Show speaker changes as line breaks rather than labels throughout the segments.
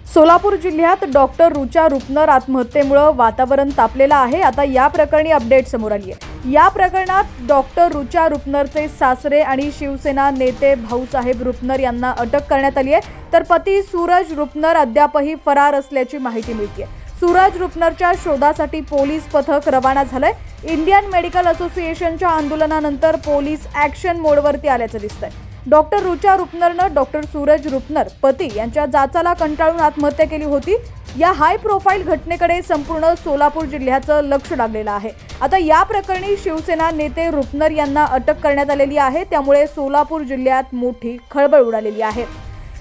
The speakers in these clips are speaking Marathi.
सोलापूर जिल्ह्यात डॉक्टर रुचा रुपनर आत्महत्येमुळे वातावरण तापलेलं आहे। आता या प्रकरणी अपडेट समोर आली आहे। या प्रकरणात डॉक्टर रुचा रुपनरचे सासरे आणि शिवसेना नेते भाऊसाहेब रुपनर यांना अटक करण्यात आली आहे, तर पती सूरज रुपनर अद्यापही फरार असल्याची माहिती मिळते। सूरज रुपनरच्या शोधासाठी पोलीस पथक रवाना झालंय। इंडियन मेडिकल असोसिएशनच्या आंदोलनानंतर पोलीस ॲक्शन मोडवरती आल्याचं दिसतंय। डॉक्टर रुचा रुपनरनं डॉक्टर सूरज रुपनर पती यांच्या जाचाला कंटाळून आत्महत्या केली होती। या हाय प्रोफाईल घटनेकडे संपूर्ण सोलापूर जिल्ह्याचं लक्ष लागलेलं आहे। आता या प्रकरणी शिवसेना नेते रुपनर यांना अटक करण्यात आलेली आहे, त्यामुळे सोलापूर जिल्ह्यात मोठी खळबळ उडालेली आहे।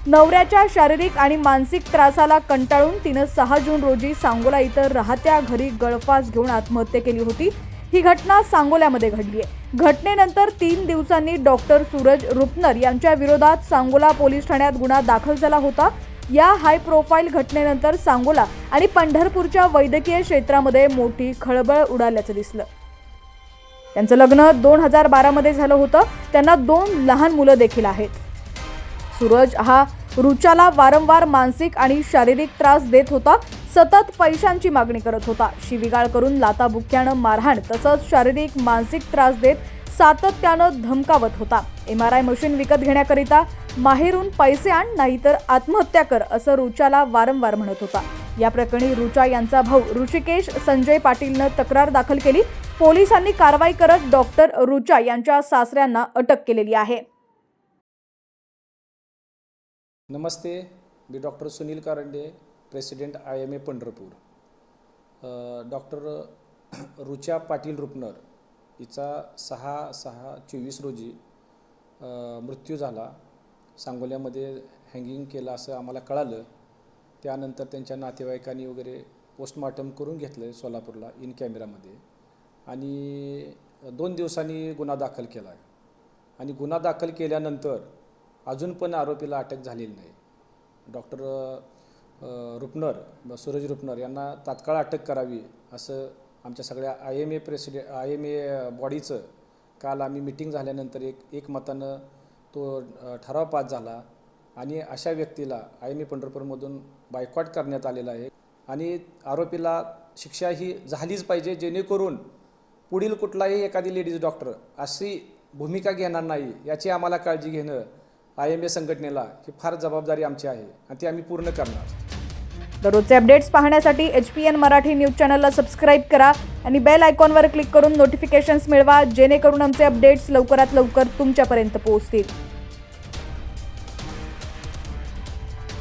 नवऱ्याच्या शारीरिक आणि मानसिक त्रासाला कंटाळून तिनं 6 जून रोजी सांगोला इथं राहत्या घरी गळफास घेऊन आत्महत्या केली होती। ही घटना सांगोल्यामध्ये घडली आहे। घटनेनंतर 3 दिवसांनी डॉक्टर सूरज रुपनर यांच्या विरोधात सांगोला पोलीस ठाण्यात गुन्हा दाखल झाला होता। या हाय प्रोफाईल घटनेनंतर सांगोला आणि पंढरपूरच्या वैद्यकीय क्षेत्रामध्ये मोठी खळबळ उडाल्याचं दिसलं। त्यांचं लग्न 2012 मध्ये झालं होतं। त्यांना 2 लहान मुलं देखील आहेत। सूरज हा रुचाला वारंवार मानसिक आणि शारीरिक त्रास देत होता। सतत पैशांची मागणी करत होता। शिवीगाळ करून लाताबुक्क्यानं मारहाण तसंच शारीरिक मानसिक त्रास देत सातत्यानं धमकावत होता। MRI मशीन विकत घेण्याकरिता माहेरून पैसे आण नाहीतर आत्महत्या कर असं रुचाला वारंवार म्हणत होता। या प्रकरणी रुचा यांचा भाऊ ऋषिकेश संजय पाटीलनं तक्रार दाखल केली। पोलिसांनी कारवाई करत डॉक्टर रुचा यांच्या सासऱ्यांना अटक केलेली आहे।
नमस्ते, मी doctor Sunil Karande, president IMA Pandharpur. Doctor Rucha Patil Rupnar हिचा 6/6/24 रोजी मृत्यू झाला। सांगोल्यामध्ये हँगिंग केलं असं आम्हाला कळालं। त्यानंतर त्यांच्या नातेवाईकांनी वगैरे पोस्टमार्टम करून घेतलं सोलापूरला इन कॅमेरामध्ये, आणि 2 दिवसांनी गुन्हा दाखल केला आहे। आणि गुन्हा दाखल केल्यानंतर अजून पण आरोपीला अटक झालेली नाही। डॉक्टर रुपनर सूरज रुपनर यांना तात्काळ अटक करावी असं आमच्या सगळ्या IMA बॉडीचं काल आम्ही मीटिंग झाल्यानंतर एकमतानं तो ठराव पास झाला। आणि अशा व्यक्तीला IMA पंढरपूरमधून बायकॉट करण्यात आलेला आहे। आणि आरोपीला शिक्षा ही झालीच पाहिजे, जेणेकरून पुढील कुठलाही एखादी लेडीज डॉक्टर अशी भूमिका घेणार नाही याची आम्हाला काळजी घेणं IMA संघटनेला ही फार जबाबदारी आमची आहे आणि ती आम्ही पूर्ण करणार।
दररोजचे अपडेट्स पाहण्यासाठी HPN मराठी न्यूज चॅनलला सबस्क्राईब करा आणि बेल आयकॉनवर क्लिक करून नोटिफिकेशन्स मिळवा, जेणेकरून आमचे अपडेट्स लवकरात लवकर तुमच्यापर्यंत पोहोचतील।